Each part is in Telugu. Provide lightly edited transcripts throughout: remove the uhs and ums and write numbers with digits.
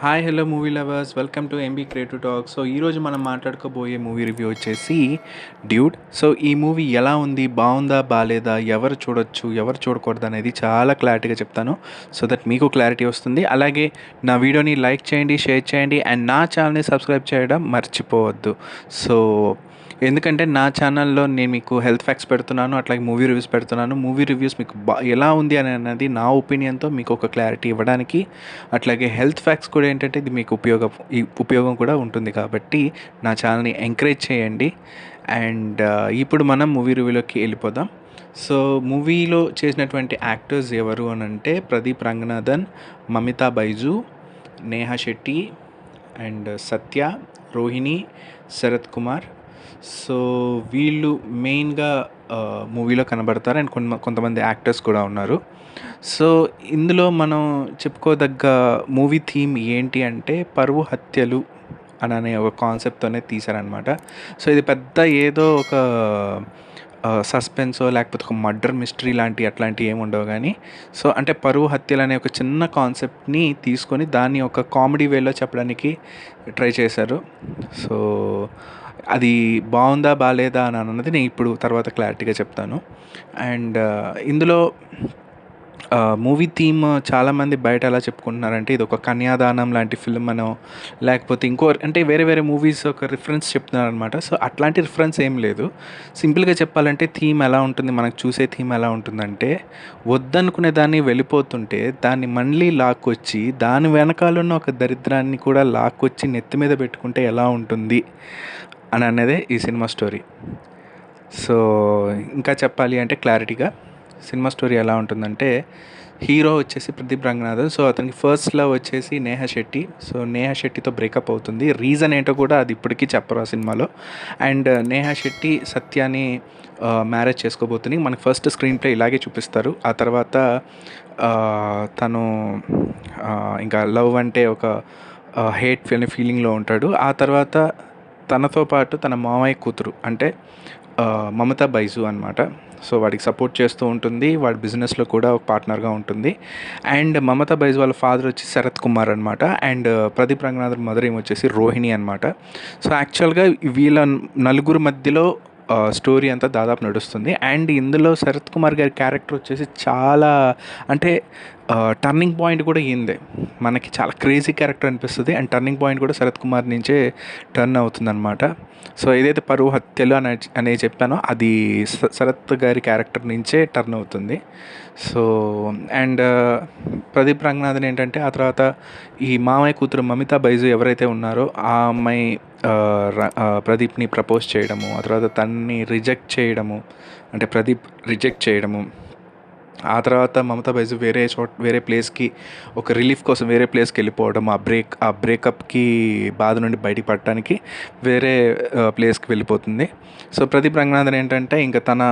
Hi hello movie lovers, welcome to MB creative talk. So ఈరోజు మనం మాట్లాడుకోబోయే మూవీ రివ్యూ వచ్చేసి డ్యూడ్. సో ఈ మూవీ ఎలా ఉంది, బాగుందా బాగాలేదా, ఎవరు చూడొచ్చు ఎవరు చూడకూడదు అనేది చాలా క్లారిటీగా చెప్తాను. సో దట్ మీకు క్లారిటీ వస్తుంది. అలాగే నా వీడియోని లైక్ చేయండి, షేర్ చేయండి అండ్ నా ఛానల్ని సబ్స్క్రైబ్ చేయడం మర్చిపోవద్దు. సో ఎందుకంటే నా ఛానల్లో నేను మీకు హెల్త్ ఫ్యాక్ట్స్ పెడుతున్నాను, అట్లాగే మూవీ రివ్యూస్ పెడుతున్నాను. మూవీ రివ్యూస్ మీకు ఎలా ఉంది అని అన్నది నా ఒపీనియన్తో మీకు ఒక క్లారిటీ ఇవ్వడానికి, అట్లాగే హెల్త్ ఫ్యాక్ట్స్ కూడా ఏంటంటే ఇది మీకు ఉపయోగం కూడా ఉంటుంది. కాబట్టి నా ఛానల్ని ఎంకరేజ్ చేయండి. అండ్ ఇప్పుడు మనం మూవీ రివ్యూలోకి వెళ్ళిపోదాం. సో మూవీలో చేసినటువంటి యాక్టర్స్ ఎవరు అని అంటే ప్రదీప్ రంగనాథన్, మమితా బైజు, నేహా శెట్టి అండ్ సత్య, రోహిణి, శరత్ కుమార్. సో వీళ్ళు మెయిన్గా మూవీలో కనబడతారు అండ్ కొంతమంది యాక్టర్స్ కూడా ఉన్నారు. సో ఇందులో మనం చెప్పుకోదగ్గ మూవీ థీమ్ ఏంటి అంటే పరువు హత్యలు అనే ఒక కాన్సెప్ట్తోనే తీశారనమాట. సో ఇది పెద్ద ఏదో ఒక సస్పెన్సో లేకపోతే ఒక మర్డర్ మిస్టరీ అట్లాంటివి ఏమి ఉండవు కానీ, సో అంటే పరువు హత్యలు అనే ఒక చిన్న కాన్సెప్ట్ని తీసుకొని దాన్ని ఒక కామెడీ వేలో చెప్పడానికి ట్రై చేశారు. సో అది బాగుందా బాగాలేదా అని అన్నది నేను ఇప్పుడు తర్వాత క్లారిటీగా చెప్తాను. అండ్ ఇందులో మూవీ థీమ్ చాలామంది బయట ఎలా చెప్పుకుంటున్నారంటే ఇది ఒక కన్యాదానం లాంటి ఫిల్మ్ అనో, లేకపోతే ఇంకో అంటే వేరే వేరే మూవీస్ ఒక రిఫరెన్స్ చెప్తున్నారనమాట. సో అట్లాంటి రిఫరెన్స్ ఏం లేదు. సింపుల్గా చెప్పాలంటే థీమ్ ఎలా ఉంటుంది, మనకు చూసే థీమ్ ఎలా ఉంటుందంటే వద్దనుకునే దాన్ని వెళ్ళిపోతుంటే దాన్ని మళ్ళీ లాక్కొచ్చి దాని వెనకాలన్న ఒక దరిద్రాన్ని కూడా లాక్కొచ్చి నెత్తి మీద పెట్టుకుంటే ఎలా ఉంటుంది అని అనేదే ఈ సినిమా స్టోరీ. సో ఇంకా చెప్పాలి అంటే క్లారిటీగా సినిమా స్టోరీ ఎలా ఉంటుందంటే హీరో వచ్చేసి ప్రదీప్ రంగనాథన్. సో అతనికి ఫస్ట్ లవ్ వచ్చేసి నేహా శెట్టి. సో నేహా శెట్టితో బ్రేకప్ అవుతుంది. రీజన్ ఏంటో కూడా అది ఇప్పటికీ చెప్పరు ఆ సినిమాలో. అండ్ నేహా శెట్టి సత్యాని మ్యారేజ్ చేసుకోబోతుంది. మనకి ఫస్ట్ స్క్రీన్ ప్లే ఇలాగే చూపిస్తారు. ఆ తర్వాత తను ఇంకా లవ్ అంటే ఒక హేట్ ఫీలింగ్లో ఉంటాడు. ఆ తర్వాత తనతో పాటు తన మామయ్య కూతురు అంటే మమతా బైజు అనమాట. సో వాడికి సపోర్ట్ చేస్తూ ఉంటుంది, వాడి బిజినెస్లో కూడా ఒక పార్ట్నర్గా ఉంటుంది. అండ్ మమతా బైజు వాళ్ళ ఫాదర్ వచ్చి శరత్ కుమార్ అనమాట. అండ్ ప్రదీప్ రంగనాథన్ మదర్ ఏమొచ్చేసి రోహిణి అనమాట. సో యాక్చువల్గా వీళ్ళ నలుగురు మధ్యలో స్టోరీ అంతా దాదాపు నడుస్తుంది. అండ్ ఇందులో శరత్ కుమార్ గారి క్యారెక్టర్ వచ్చేసి చాలా అంటే టర్నింగ్ పాయింట్ కూడా ఈందే. మనకి చాలా క్రేజీ క్యారెక్టర్ అనిపిస్తుంది. అండ్ టర్నింగ్ పాయింట్ కూడా శరత్ కుమార్ నుంచే టర్న్ అవుతుందన్నమాట. సో ఏదైతే పరువు హత్యలు అనే చెప్పానో అది శరత్ గారి క్యారెక్టర్ నుంచే టర్న్ అవుతుంది. సో అండ్ ప్రదీప్ రంగనాథన్ ఏంటంటే ఆ తర్వాత ఈ మామయ్య కూతురు మమితా బైజు ఎవరైతే ఉన్నారో ఆ అమ్మాయి ప్రదీప్ని ప్రపోజ్ చేయడము, ఆ తర్వాత తనని రిజెక్ట్ చేయడము, అంటే ప్రదీప్ రిజెక్ట్ చేయడము, ఆ తర్వాత మమతా బైజు వేరే ప్లేస్కి ఒక రిలీఫ్ కోసం వేరే ప్లేస్కి వెళ్ళిపోవడం, ఆ బ్రేకప్కి బాధ నుండి బయటపడటానికి వేరే ప్లేస్కి వెళ్ళిపోతుంది. సో ప్రదీప్ రంగనాథన్ ఏంటంటే ఇంకా తన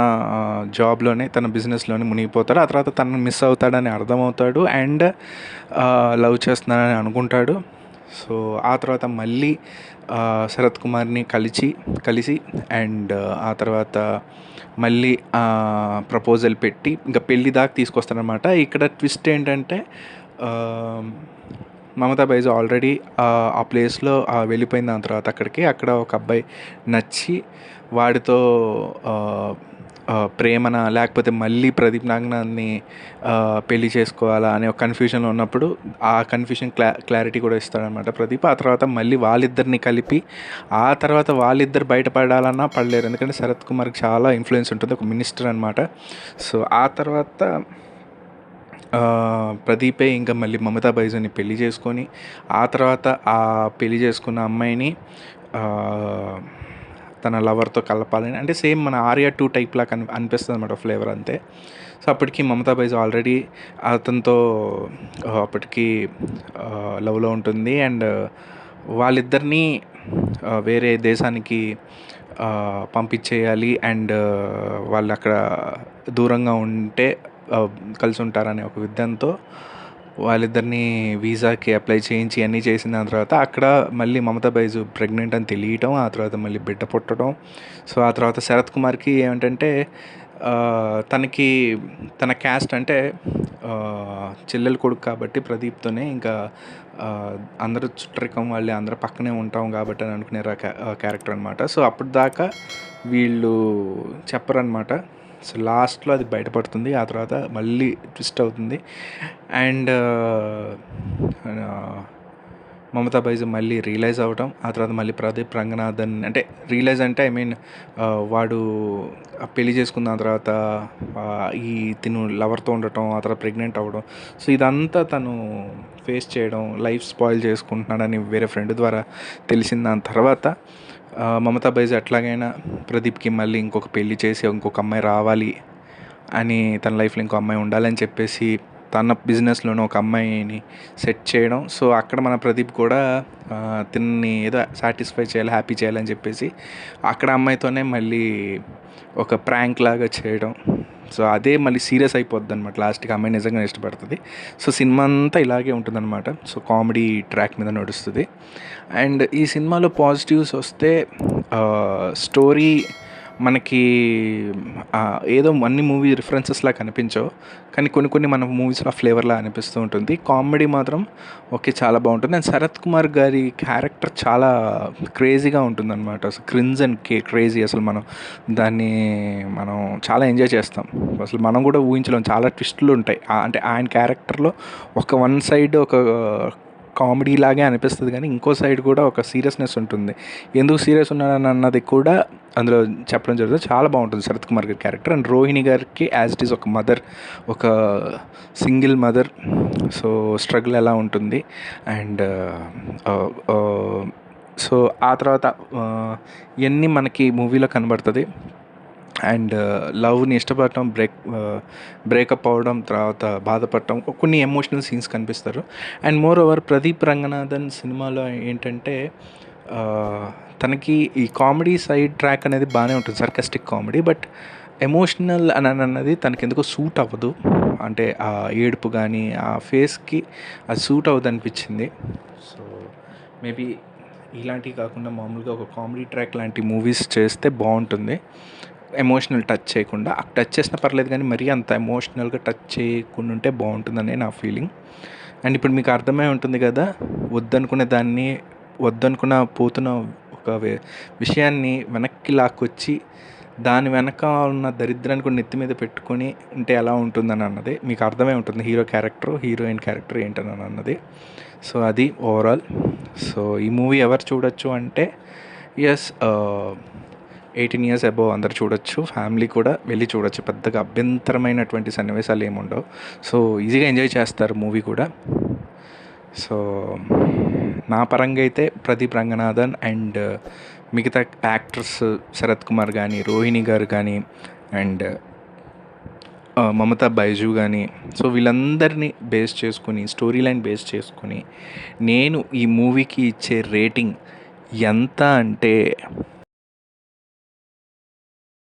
జాబ్లోనే తన బిజినెస్లోనే మునిగిపోతాడు. ఆ తర్వాత తనను మిస్ అవుతాడని అర్థమవుతాడు అండ్ లవ్ చేస్తున్నాడని అనుకుంటాడు. సో ఆ తర్వాత మళ్ళీ శరత్ కుమార్ని కలిసి అండ్ ఆ తర్వాత మళ్ళీ ప్రపోజల్ పెట్టి ఇంకా పెళ్ళి దాకా తీసుకొస్తారనమాట. ఇక్కడ ట్విస్ట్ ఏంటంటే మమతా బైజు ఆల్రెడీ ఆ ప్లేస్లో వెళ్ళిపోయిన దాని తర్వాత అక్కడ ఒక అబ్బాయి నచ్చి వాడితో ప్రేమన లేకపోతే మళ్ళీ ప్రదీప్ రంగనాథ్ని పెళ్లి చేసుకోవాలా అనే ఒక కన్ఫ్యూజన్లో ఉన్నప్పుడు ఆ కన్ఫ్యూజన్ క్లారిటీ కూడా ఇస్తాడనమాట ప్రదీప్. ఆ తర్వాత మళ్ళీ వాళ్ళిద్దరిని కలిపి ఆ తర్వాత వాళ్ళిద్దరు బయటపడాలన్నా పడలేరు, ఎందుకంటే శరత్ కుమార్కి చాలా ఇన్ఫ్లుయెన్స్ ఉంటుంది, ఒక మినిస్టర్ అనమాట. సో ఆ తర్వాత ప్రదీపే ఇంకా మళ్ళీ మమతా బైజుని పెళ్లి చేసుకొని ఆ తర్వాత ఆ పెళ్లి చేసుకున్న అమ్మాయిని తన లవర్తో కలపాలని, అంటే సేమ్ మన ఆర్యా 2 టైప్లా అనిపిస్తుంది అనమాట ఫ్లేవర్ అంతే. సో అప్పటికి మమతా బైజు ఆల్రెడీ అతనితో అప్పటికి లవ్లో ఉంటుంది. అండ్ వాళ్ళిద్దరినీ వేరే దేశానికి పంపించేయాలి అండ్ వాళ్ళు అక్కడ దూరంగా ఉంటే కలిసి ఉంటారనే ఒక విధానంతో వాళ్ళిద్దరిని వీసాకి అప్లై చేయించి అన్నీ చేసిన దాని తర్వాత అక్కడ మళ్ళీ మమతా బైజు ప్రెగ్నెంట్ అని తెలియటం, ఆ తర్వాత మళ్ళీ బిడ్డ పుట్టడం. సో ఆ తర్వాత శరత్ కుమార్కి ఏమిటంటే తనకి తన క్యాస్ట్ అంటే చెల్లెలు కొడుకు కాబట్టి ప్రదీప్తోనే ఇంకా అందరూ చుట్టరికం వాళ్ళే అందరూ పక్కనే ఉంటాం కాబట్టి అని అనుకునే క్యారెక్టర్ అనమాట. సో అప్పుడు దాకా వీళ్ళు చెప్పరనమాట. సో లాస్ట్లో అది బయటపడుతుంది. ఆ తర్వాత మళ్ళీ ట్విస్ట్ అవుతుంది. అండ్ మమతా బైజు మళ్ళీ రియలైజ్ అవ్వటం, ఆ తర్వాత మళ్ళీ ప్రదీప్ రంగనాథన్ అంటే రియలైజ్ అంటే ఐ మీన్ వాడు పెళ్లి చేసుకున్న తర్వాత ఈ తిను లవర్తో ఉండటం, ఆ తర్వాత ప్రెగ్నెంట్ అవ్వడం, సో ఇదంతా తను ఫేస్ చేయడం, లైఫ్ స్పాయిల్ చేసుకుంటున్నాడని వేరే ఫ్రెండ్ ద్వారా తెలిసిన దాని తర్వాత మమతా బైజు ఎట్లాగైనా ప్రదీప్కి మళ్ళీ ఇంకొక పెళ్లి చేసి ఇంకొక అమ్మాయి రావాలి అని, తన లైఫ్లో ఇంకో అమ్మాయి ఉండాలని చెప్పేసి తన బిజినెస్లోనే ఒక అమ్మాయిని సెట్ చేయడం. సో అక్కడ మన ప్రదీప్ కూడా తిన్ని ఏదో సాటిస్ఫై చేయాలి, హ్యాపీ చేయాలని చెప్పేసి అక్కడ అమ్మాయితోనే మళ్ళీ ఒక ప్రాంక్ లాగా చేయడం. సో అదే మళ్ళీ సీరియస్ అయిపోద్ది అనమాట. లాస్ట్కి అమ్మాయి నిజంగా ఇష్టపడుతుంది. సో సినిమా అంతా ఇలాగే ఉంటుందన్నమాట. సో కామెడీ ట్రాక్ మీద నడుస్తుంది. అండ్ ఈ సినిమాలో పాజిటివ్స్ వస్తే స్టోరీ మనకి ఏదో అన్ని మూవీ రిఫరెన్సెస్లా కనిపించవు, కానీ కొన్ని మన మూవీస్లో ఫ్లేవర్లా అనిపిస్తూ ఉంటుంది. కామెడీ మాత్రం ఓకే చాలా బాగుంటుంది. అండ్ శరత్ కుమార్ గారి క్యారెక్టర్ చాలా క్రేజీగా ఉంటుందన్నమాట. అసలు క్రిన్స్ అండ్ క్రేజీ, అసలు మనం చాలా ఎంజాయ్ చేస్తాం. అసలు మనం కూడా ఊహించలేం, చాలా ట్విస్టులు ఉంటాయి. అంటే ఆయన క్యారెక్టర్లో ఒక వన్ సైడ్ ఒక కామెడీ లాగే అనిపిస్తుంది, కానీ ఇంకో సైడ్ కూడా ఒక సీరియస్నెస్ ఉంటుంది. ఎందుకు సీరియస్ ఉన్నాడని అన్నది కూడా అందులో చెప్పడం జరుగుతుంది. చాలా బాగుంటుంది శరత్ కుమార్ గారి క్యారెక్టర్. అండ్ రోహిణి గారికి యాజ్ ఇట్ ఈస్ ఒక మదర్, ఒక సింగిల్ మదర్, సో స్ట్రగుల్ ఎలా ఉంటుంది. అండ్ సో ఆ తర్వాత ఇవన్నీ మనకి మూవీలో కనబడుతుంది. అండ్ లవ్ని ఇష్టపడటం, బ్రేకప్ అవ్వడం, తర్వాత బాధపడటం, కొన్ని ఎమోషనల్ సీన్స్ కనిపిస్తారు. And more over Pradeep Ranganathan సినిమాలో ఏంటంటే తనకి ఈ కామెడీ సైడ్ ట్రాక్ అనేది బాగానే ఉంటుంది, సర్కాస్టిక్ కామెడీ. బట్ ఎమోషనల్ అన్నది తనకి ఎందుకో సూట్ అవ్వదు. అంటే ఆ ఏడుపు కానీ ఆ ఫేస్కి అది సూట్ అవ్వదు అనిపించింది. సో మేబీ ఇలాంటివి కాకుండా మామూలుగా ఒక కామెడీ ట్రాక్ లాంటి మూవీస్ చేస్తే బాగుంటుంది. ఎమోషనల్ టచ్ చేయకుండా, టచ్ చేసినా పర్లేదు కానీ మరీ అంత ఎమోషనల్గా టచ్ చేయకుండా ఉంటే బాగుంటుందని నా ఫీలింగ్. అండ్ ఇప్పుడు మీకు అర్థమై ఉంటుంది కదా, వద్దనుకున్న పోతున్న ఒక విషయాన్ని వెనక్కి లాక్కొచ్చి దాని వెనక ఉన్న దరిద్రాన్ని కూడా నెత్తి మీద పెట్టుకొని ఉంటే ఎలా ఉంటుందని అన్నది మీకు అర్థమై ఉంటుంది. హీరో క్యారెక్టర్, హీరోయిన్ క్యారెక్టర్ ఏంటని అన్నది. సో అది ఓవరాల్. సో ఈ మూవీ ఎవరు చూడొచ్చు అంటే ఎస్ 18 years అబోవ్ అందరు చూడొచ్చు, ఫ్యామిలీ కూడా వెళ్ళి చూడొచ్చు. పెద్దగా అభ్యంతరమైనటువంటి సన్నివేశాలు ఏముండవు. సో ఈజీగా ఎంజాయ్ చేస్తారు మూవీ కూడా. సో నా పరంగా అయితే ప్రదీప్ రంగనాథన్ అండ్ మిగతా యాక్టర్స్ శరత్ కుమార్ కానీ, రోహిణి గారు కానీ, అండ్ మమతా బైజు కానీ, సో వీళ్ళందరినీ బేస్ చేసుకుని, స్టోరీ లైన్ బేస్ చేసుకుని నేను ఈ మూవీకి ఇచ్చే రేటింగ్ ఎంత అంటే